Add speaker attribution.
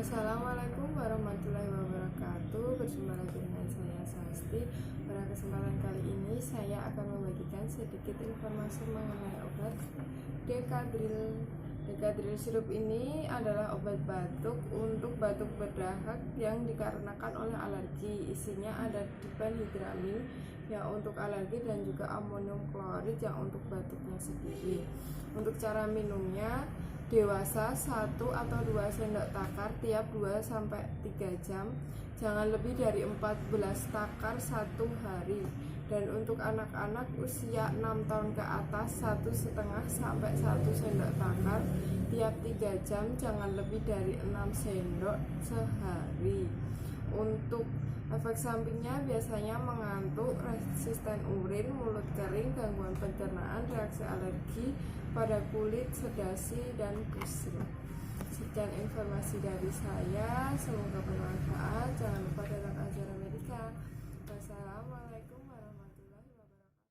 Speaker 1: Assalamualaikum warahmatullahi wabarakatuh. Berjumpa lagi dengan saya Sasti. Pada kesempatan kali ini saya akan membagikan sedikit informasi mengenai obat Decadril. Decadril sirup ini adalah obat batuk untuk batuk berdahak yang dikarenakan oleh alergi. Isinya ada diphenhydramine yang untuk alergi dan juga amonium klorid yang untuk batuknya sendiri. Untuk cara minumnya, dewasa 1 atau 2 sendok takar tiap 2-3 jam, jangan lebih dari 14 takar satu hari. Dan untuk anak-anak usia 6 tahun ke atas, 1,5 sampai 1 sendok takar tiap 3 jam, jangan lebih dari 6 sendok sehari. Untuk efek sampingnya biasanya mengantuk, resisten urin, mulut kering, gangguan pencernaan, reaksi alergi pada kulit, sedasi, dan pusing. Sekian informasi dari saya, semoga bermanfaat. Jangan lupa datang